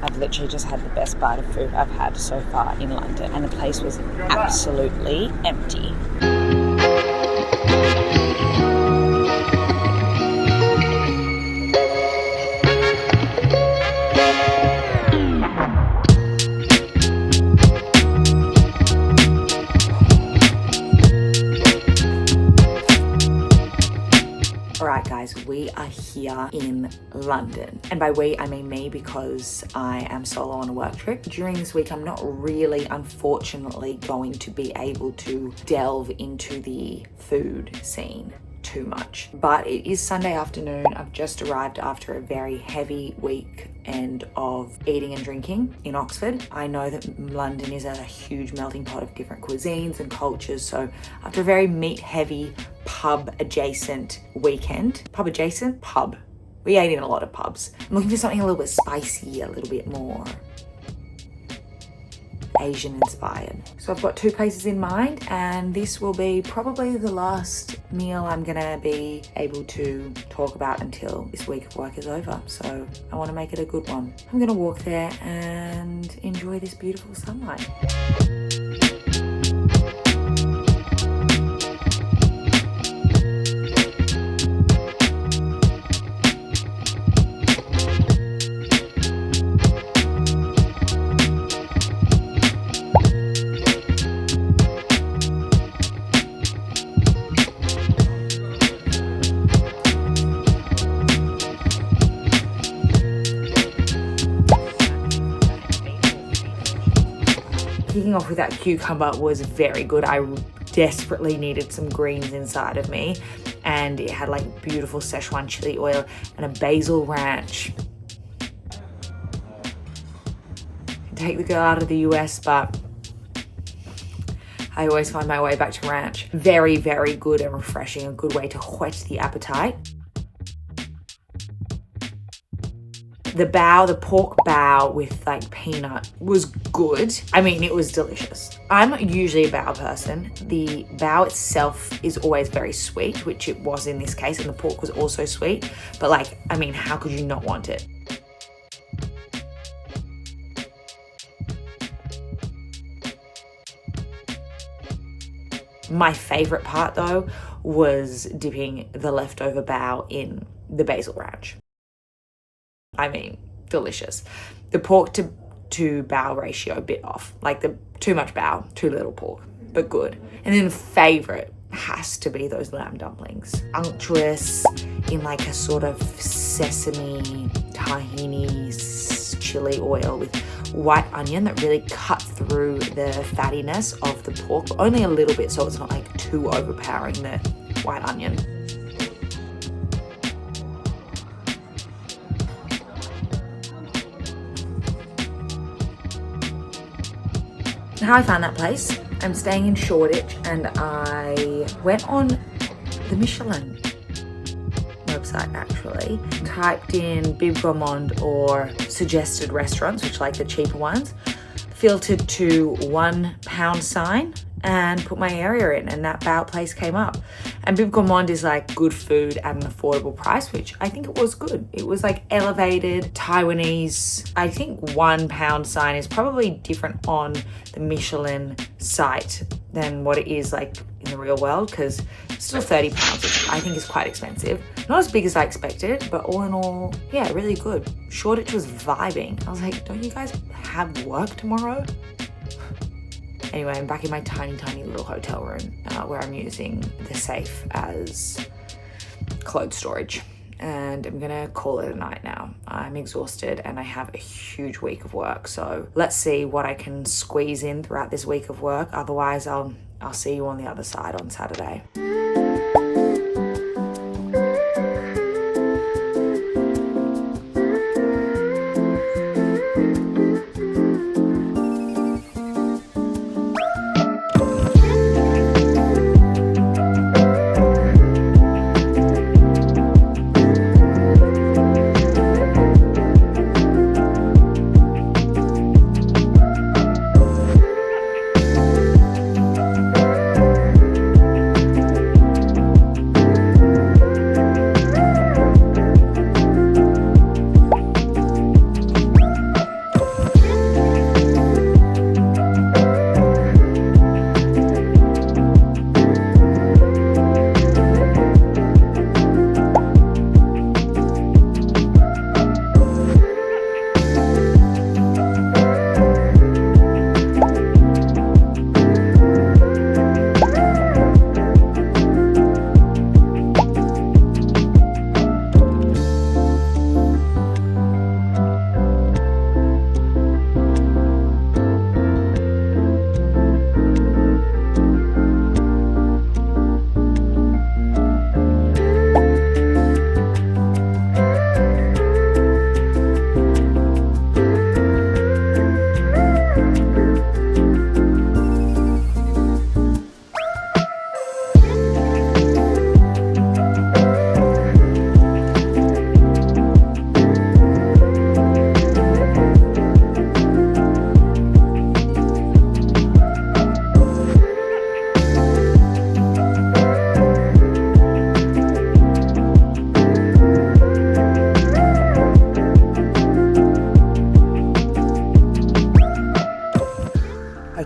I've literally just had the best bite of food I've had so far in London, and the place was absolutely empty. Alright guys, we are here in London, and by we I mean me because I am solo on a work trip. During this week I'm not really, unfortunately, going to be able to delve into the food scene too much, but it is Sunday afternoon. I've just arrived after a very heavy weekend of eating and drinking in Oxford. I know that London is a huge melting pot of different cuisines and cultures, so after a very meat heavy pub adjacent weekend, we ate in a lot of pubs. I'm looking for something a little bit spicy, a little bit more Asian inspired. So I've got two places in mind, and this will be probably the last meal I'm gonna be able to talk about until this week of work is over. So I want to make it a good one. I'm gonna walk there and enjoy this beautiful sunlight. Kicking off with that cucumber was very good. I desperately needed some greens inside of me, and it had like beautiful Szechuan chili oil and a basil ranch. Take the girl out of the US, but I always find my way back to ranch. Very, very good and refreshing. A good way to whet the appetite. The pork bao with like peanut was good. I mean, it was delicious. I'm not usually a bao person. The bao itself is always very sweet, which it was in this case, and the pork was also sweet. But like, I mean, how could you not want it? My favorite part though was dipping the leftover bao in the basil ranch. I mean, delicious. The pork to bao ratio a bit off, like the too much bao, too little pork, but good. And then the favorite has to be those lamb dumplings. Unctuous in like a sort of sesame, tahini, chili oil with white onion that really cut through the fattiness of the pork, but only a little bit so it's not like too overpowering the white onion. How I found that place, I'm staying in Shoreditch, and I went on the Michelin website actually, typed in Bib Gourmand or suggested restaurants, which are like the cheaper ones, filtered to £1 sign and put my area in, and that bao place came up. And Bib Gourmand is like good food at an affordable price, which I think it was good. It was like elevated Taiwanese. I think £1 sign is probably different on the Michelin site than what it is like in the real world, because still £30, which I think is quite expensive. Not as big as I expected, but all in all, yeah, really good. Shoreditch was vibing. I was like, don't you guys have work tomorrow? Anyway, I'm back in my tiny, tiny little hotel room where I'm using the safe as clothes storage. And I'm gonna call it a night now. I'm exhausted and I have a huge week of work. So let's see what I can squeeze in throughout this week of work. Otherwise, I'll see you on the other side on Saturday.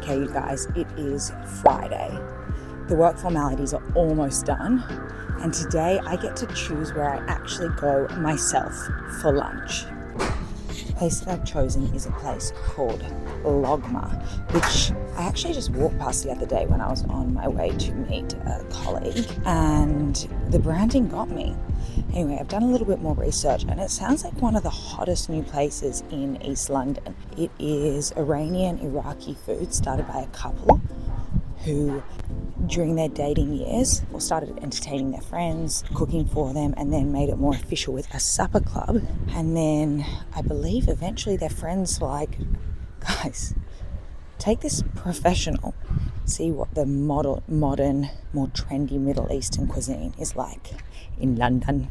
Okay, you guys, it is Friday. The work formalities are almost done, and today I get to choose where I actually go myself for lunch. The place that I've chosen is a place called Logma, which I actually just walked past the other day when I was on my way to meet a colleague, and the branding got me. Anyway, I've done a little bit more research, and it sounds like one of the hottest new places in East London. It is Iranian Iraqi food started by a couple who, during their dating years, started entertaining their friends, cooking for them, and then made it more official with a supper club. And then I believe eventually their friends were like, guys, take this professional, see what the modern, more trendy Middle Eastern cuisine is like in London.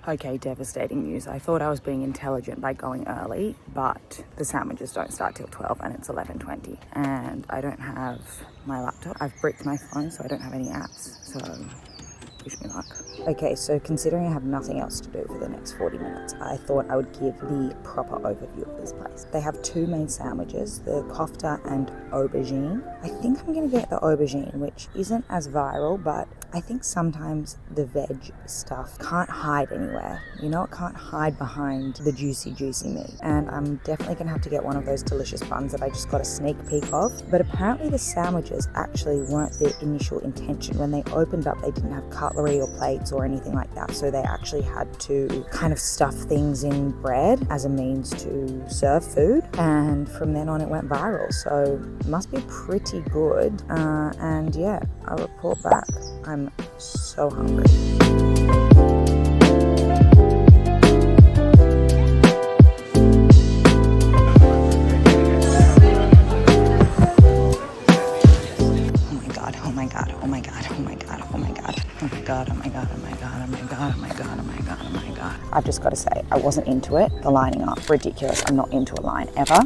Okay, devastating news. I thought I was being intelligent by going early, but the sandwiches don't start till 12 and it's 11:20. And I don't have my laptop. I've bricked my phone, so I don't have any apps. So wish me luck. Okay, so considering I have nothing else to do for the next 40 minutes, I thought I would give the proper overview of this place. They have two main sandwiches, the kofta and aubergine. I think I'm gonna get the aubergine, which isn't as viral, but I think sometimes the veg stuff can't hide anywhere. You know, it can't hide behind the juicy meat. And I'm definitely gonna have to get one of those delicious buns that I just got a sneak peek of. But apparently the sandwiches actually weren't their initial intention. When they opened up, they didn't have cutlery or plates or anything like that. So they actually had to kind of stuff things in bread as a means to serve food. And from then on, it went viral. So it must be pretty good. And yeah, I'll report back. I'm so hungry. I've just got to say, I wasn't into it. The lining up, ridiculous. I'm not into a line ever.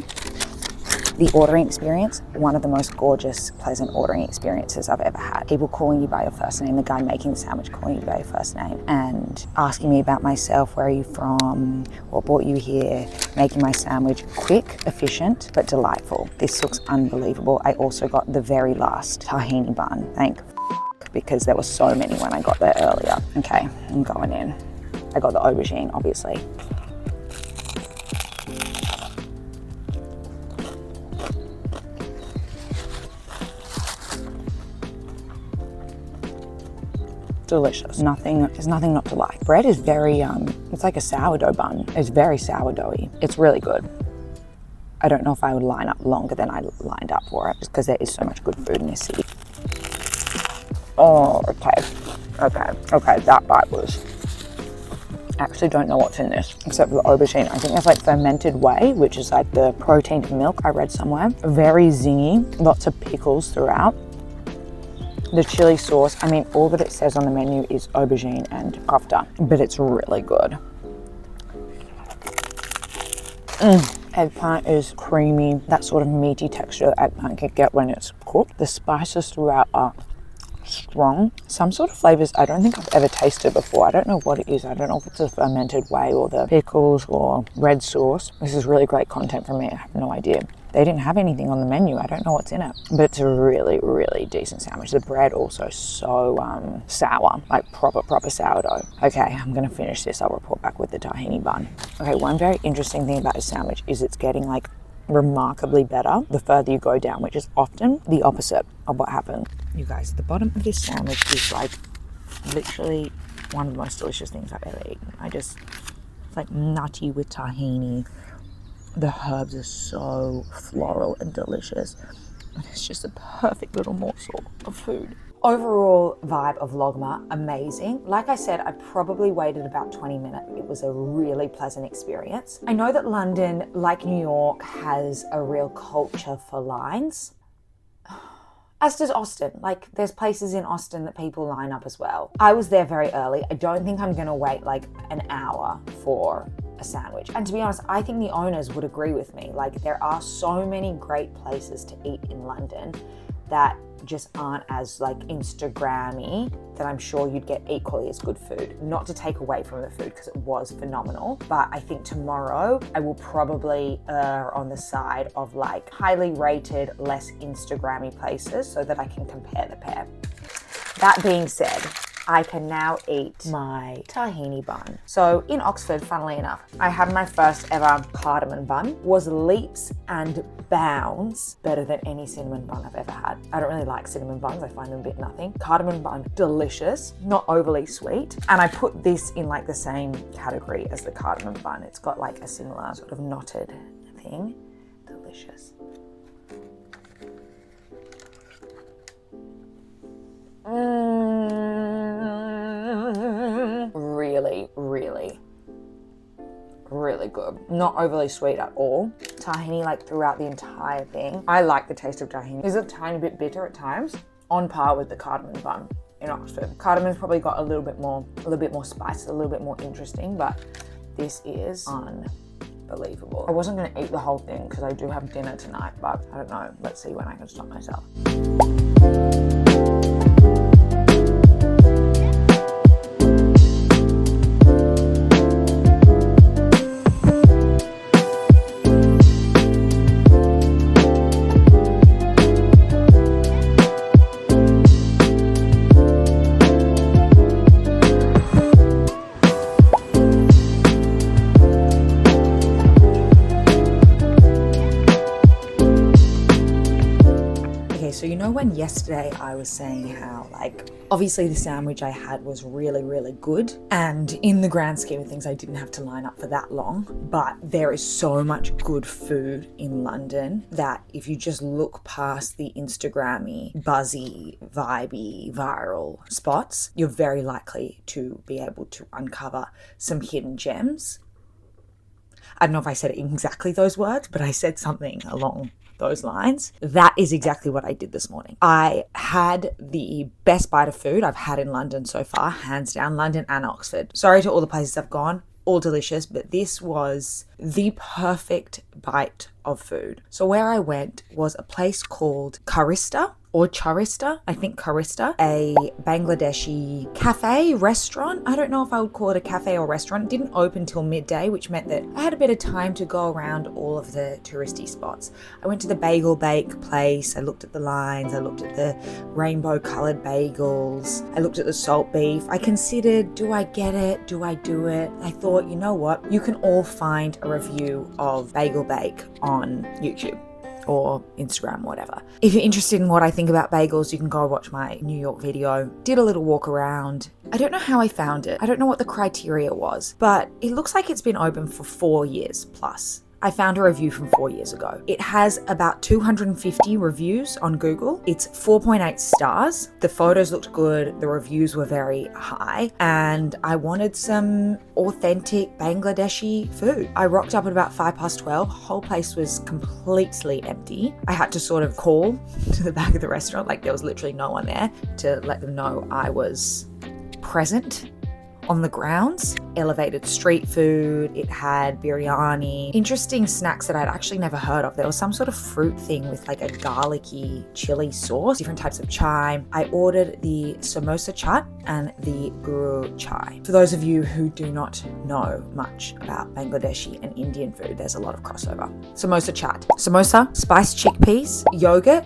The ordering experience, one of the most gorgeous, pleasant ordering experiences I've ever had. People calling you by your first name, the guy making the sandwich calling you by your first name, and asking me about myself, where are you from, what brought you here, making my sandwich quick, efficient, but delightful. This looks unbelievable. I also got the very last tahini bun, because there were so many when I got there earlier. Okay, I'm going in. I got the aubergine, obviously. Delicious. There's nothing not to like. Bread is very, it's like a sourdough bun. It's very sourdoughy. It's really good. I don't know if I would line up longer than I lined up for it, just because there is so much good food in this city. Oh, okay, that bite was... I actually don't know what's in this, except for the aubergine. I think that's like fermented whey, which is like the protein in milk, I read somewhere. Very zingy, lots of pickles throughout. The chili sauce, I mean, all that it says on the menu is aubergine and kofta, but it's really good. Eggplant is creamy, that sort of meaty texture that eggplant can get when it's cooked. The spices throughout are strong. Some sort of flavors I don't think I've ever tasted before. I don't know what it is. I don't know if it's the fermented whey or the pickles or red sauce. This is really great content for me. I have no idea. They didn't have anything on the menu. I don't know what's in it, but it's a really, really decent sandwich. The bread also so sour, like proper sourdough. Okay, I'm gonna finish this. I'll report back with the tahini bun. Okay, one very interesting thing about this sandwich is it's getting like remarkably better the further you go down, which is often the opposite of what happened. You guys, the bottom of this sandwich is like literally one of the most delicious things I've ever eaten. It's like nutty with tahini. The herbs are so floral and delicious. And it's just a perfect little morsel of food. Overall vibe of Logma, amazing. Like I said, I probably waited about 20 minutes. It was a really pleasant experience. I know that London, like New York, has a real culture for lines. As does Austin. Like, there's places in Austin that people line up as well. I was there very early. I don't think I'm gonna wait like an hour for a sandwich. And to be honest, I think the owners would agree with me. Like, there are so many great places to eat in London, that just aren't as like Instagrammy, that I'm sure you'd get equally as good food. Not to take away from the food, because it was phenomenal, but I think tomorrow I will probably err on the side of like highly rated, less Instagrammy places so that I can compare the pair. That being said, I can now eat my tahini bun. So in Oxford, funnily enough, I had my first ever cardamom bun. Was leaps and bounds better than any cinnamon bun I've ever had. I don't really like cinnamon buns. I find them a bit nothing. Cardamom bun, delicious, not overly sweet. And I put this in like the same category as the cardamom bun. It's got like a similar sort of knotted thing. Delicious. Really good. Not overly sweet at all. Tahini like throughout the entire thing. I like the taste of tahini. It's a tiny bit bitter at times, on par with the cardamom bun in Oxford. Cardamon's probably got a little bit more spice, a little bit more interesting, but this is unbelievable. I wasn't gonna eat the whole thing because I do have dinner tonight, but I don't know. Let's see when I can stop myself. So you know when yesterday I was saying how like obviously the sandwich I had was really good, and in the grand scheme of things I didn't have to line up for that long, but there is so much good food in London that if you just look past the Instagrammy, buzzy, vibey, viral spots, you're very likely to be able to uncover some hidden gems. I don't know if I said exactly those words, but I said something along those lines. That is exactly what I did this morning. I had the best bite of food I've had in London so far, hands down, London and Oxford. Sorry to all the places I've gone, all delicious, but this was the perfect bite of food. So where I went was a place called Charista, or Charista, I think Charista, a Bangladeshi cafe, restaurant. I don't know if I would call it a cafe or restaurant. It didn't open till midday, which meant that I had a bit of time to go around all of the touristy spots. I went to the bagel bake place. I looked at the lines. I looked at the rainbow colored bagels. I looked at the salt beef. I considered, do I get it? Do I do it? I thought, you know what? You can all find a review of bagel bake on YouTube or Instagram, whatever. If you're interested in what I think about bagels, you can go watch my New York video. Did a little walk around. I don't know how I found it. I don't know what the criteria was, but it looks like it's been open for 4 years plus. I found a review from 4 years ago. It has about 250 reviews on Google. It's 4.8 stars. The photos looked good. The reviews were very high. And I wanted some authentic Bangladeshi food. I rocked up at about 12:05. Whole place was completely empty. I had to sort of call to the back of the restaurant, like there was literally no one there, to let them know I was present on the grounds. Elevated street food. It had biryani, interesting snacks that I'd actually never heard of. There was some sort of fruit thing with like a garlicky chili sauce, different types of chai. I ordered the samosa chaat and the guru chai. For those of you who do not know much about Bangladeshi and Indian food, there's a lot of crossover. Samosa chaat. Samosa, spiced chickpeas, yogurt,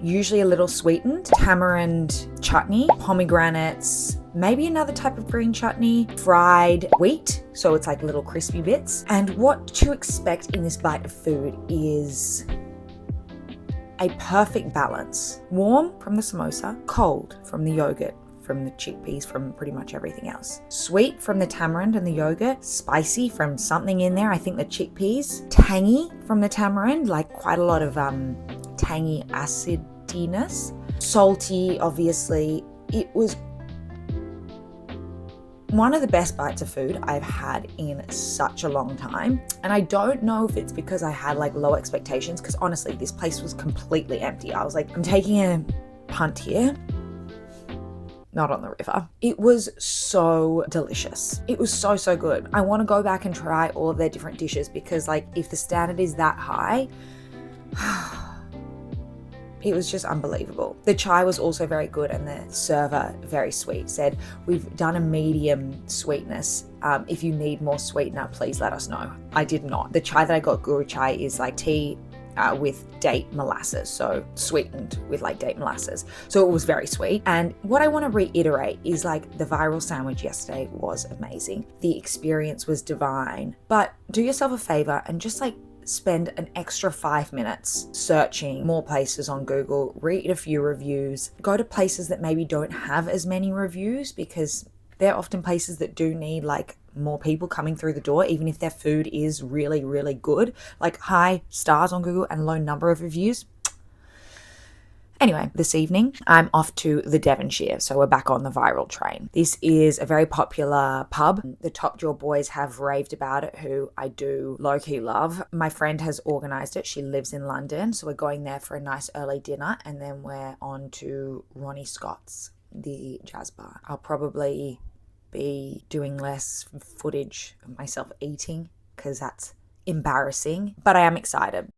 usually a little sweetened, tamarind chutney, pomegranates, maybe another type of green chutney, fried wheat, so it's like little crispy bits. And what to expect in this bite of food is a perfect balance. Warm from the samosa, cold from the yogurt, from the chickpeas, from pretty much everything else. Sweet from the tamarind and the yogurt, spicy from something in there, I think the chickpeas, tangy from the tamarind, like quite a lot of tangy acidiness, salty, obviously. It was one of the best bites of food I've had in such a long time. And I don't know if it's because I had like low expectations, because honestly, this place was completely empty. I was like, I'm taking a punt here. Not on the river. It was so delicious. It was so good. I want to go back and try all of their different dishes, because like if the standard is that high, It was just unbelievable. The chai was also very good, and the server, very sweet, said, we've done a medium sweetness. If you need more sweetener, please let us know. I did not. The chai that I got, guru chai, is like tea with date molasses, so sweetened with like date molasses. So it was very sweet. And what I want to reiterate is like the viral sandwich yesterday was amazing. The experience was divine. But do yourself a favor and just like spend an extra 5 minutes searching more places on Google, read a few reviews, go to places that maybe don't have as many reviews, because they're often places that do need like more people coming through the door, even if their food is really, really good. Like high stars on Google and low number of reviews. Anyway, this evening, I'm off to the Devonshire, so we're back on the viral train. This is a very popular pub. The Top Jaw boys have raved about it, who I do low-key love. My friend has organised it. She lives in London, so we're going there for a nice early dinner, and then we're on to Ronnie Scott's, the jazz bar. I'll probably be doing less footage of myself eating, because that's embarrassing, but I am excited.